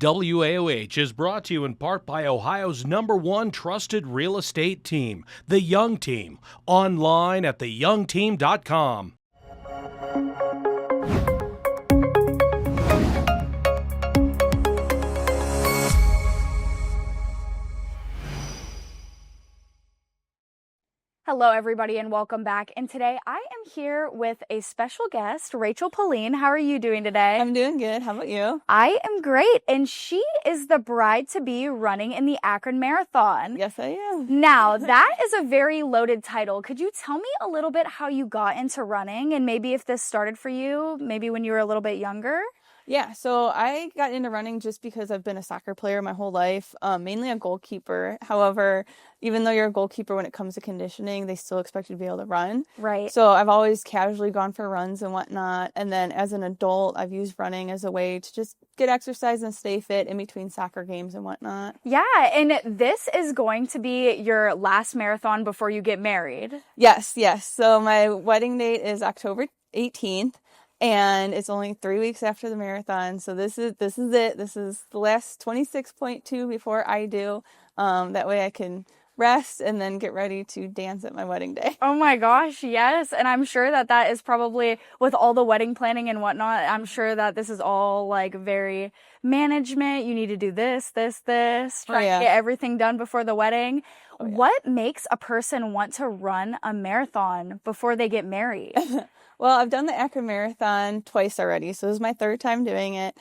WAOH is brought to you in part by Ohio's #1 trusted real estate team, The Young Team. Online at theyoungteam.com. Hello, everybody, and welcome back. And today I am here with a special guest, Rachel Peline. How are you doing today? I'm doing good. How about you? I am great. And she is the bride-to-be running in the Akron Marathon. Yes, I am. Now, that is a very loaded title. Could you tell me a little bit how you got into running and maybe if this started for you, maybe when you were a little bit younger? Yeah, so I got into running just because I've been a soccer player my whole life, mainly a goalkeeper. However, even though you're a goalkeeper, when it comes to conditioning, they still expect you to be able to run. Right. So I've always casually gone for runs and whatnot. And then as an adult, I've used running as a way to just get exercise and stay fit in between soccer games and whatnot. Yeah, and this is going to be your last marathon before you get married. Yes. So my wedding date is October 18th. And it's only 3 weeks after the marathon. So this is it. This is the last 26.2 before I do. That way I can rest and then get ready to dance at my wedding day. Oh my gosh, yes. And I'm sure that is probably, with all the wedding planning and whatnot, I'm sure that this is all like very management. You need to do this, try to get everything done before the wedding. Oh, yeah. What makes a person want to run a marathon before they get married? Well, I've done the Akron Marathon twice already, so this is my third time doing it.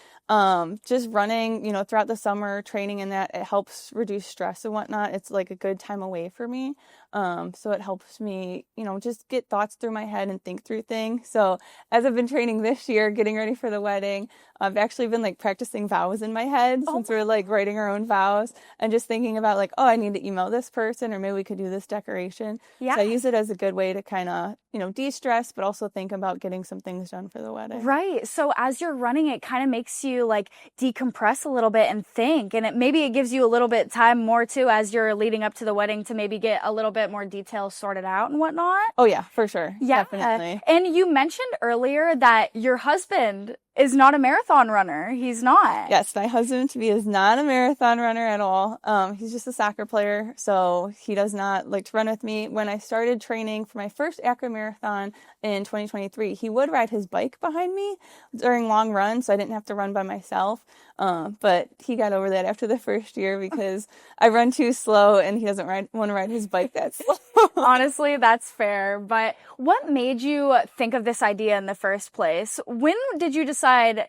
Just running, throughout the summer, training in that, it helps reduce stress and whatnot. It's like a good time away for me. So it helps me, just get thoughts through my head and think through things. So as I've been training this year, getting ready for the wedding, I've actually been practicing vows in my head since we're writing our own vows and just thinking about I need to email this person or maybe we could do this decoration. Yeah. So I use it as a good way to kind of, de-stress, but also think about getting some things done for the wedding. Right. So as you're running, it kind of makes you decompress a little bit and think, and maybe it gives you a little bit time more too as you're leading up to the wedding to maybe get a little bit more details sorted out and whatnot. Oh yeah, for sure. Yeah. Definitely. And you mentioned earlier that your husband is not a marathon runner. He's not. Yes, my husband to be is not a marathon runner at all. He's just a soccer player, so he does not like to run with me. When I started training for my first Akron Marathon in 2023, he would ride his bike behind me during long runs, so I didn't have to run by myself. But he got over that after the first year because I run too slow and he doesn't want to ride his bike that slow. Honestly, that's fair. But what made you think of this idea in the first place? When did you decide,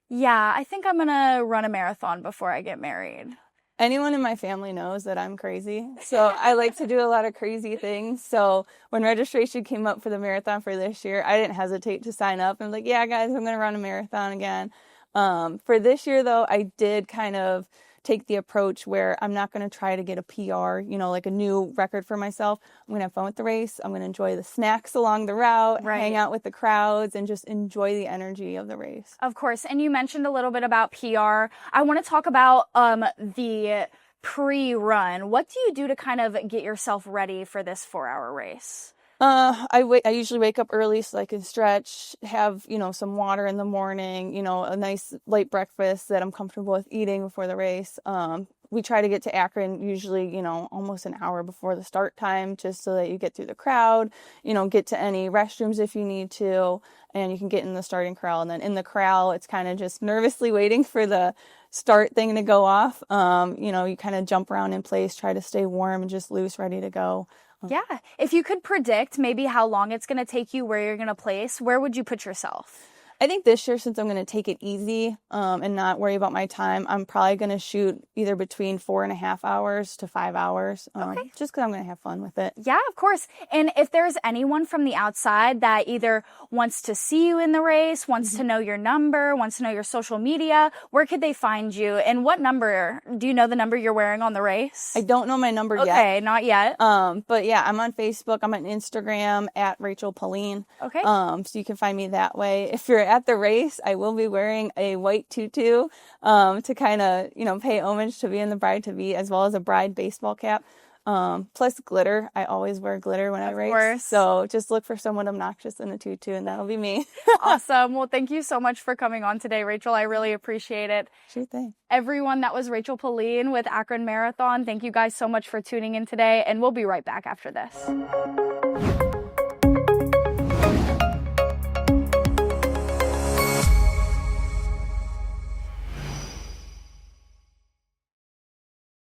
yeah, I think I'm going to run a marathon before I get married? Anyone in my family knows that I'm crazy. So I like to do a lot of crazy things. So when registration came up for the marathon for this year, I didn't hesitate to sign up. I'm like, yeah, guys, I'm going to run a marathon again. For this year, though, I did kind of take the approach where I'm not going to try to get a PR, a new record for myself. I'm going to have fun with the race. I'm going to enjoy the snacks along the route, hang out with the crowds, and just enjoy the energy of the race. Of course. And you mentioned a little bit about PR. I want to talk about the pre-run. What do you do to kind of get yourself ready for this 4-hour race? I usually wake up early so I can stretch, have, some water in the morning, a nice light breakfast that I'm comfortable with eating before the race. We try to get to Akron usually, almost an hour before the start time, just so that you get through the crowd, get to any restrooms if you need to, and you can get in the starting corral. And then in the corral, it's kind of just nervously waiting for the start thing to go off. You kind of jump around in place, try to stay warm and just loose, ready to go. Yeah. If you could predict maybe how long it's going to take you, where you're going to place, where would you put yourself? I think this year, since I'm going to take it easy and not worry about my time, I'm probably going to shoot either between 4.5 hours to 5 hours, just because I'm going to have fun with it. Yeah, of course. And if there's anyone from the outside that either wants to see you in the race, wants to know your number, wants to know your social media, where could they find you? And what number? Do you know the number you're wearing on the race? I don't know my number yet. Okay, not yet. But yeah, I'm on Facebook. I'm on Instagram at Rachel Peline. Okay. So you can find me that way. If you're at the race, I will be wearing a white tutu to kind of, pay homage to being the bride-to-be, as well as a bride baseball cap. Plus glitter. I always wear glitter when I race. Course. So just look for someone obnoxious in a tutu and that'll be me. Awesome. Well, thank you so much for coming on today, Rachel. I really appreciate it. Sure thing. Everyone, that was Rachel Peline with Akron Marathon. Thank you guys so much for tuning in today, and we'll be right back after this.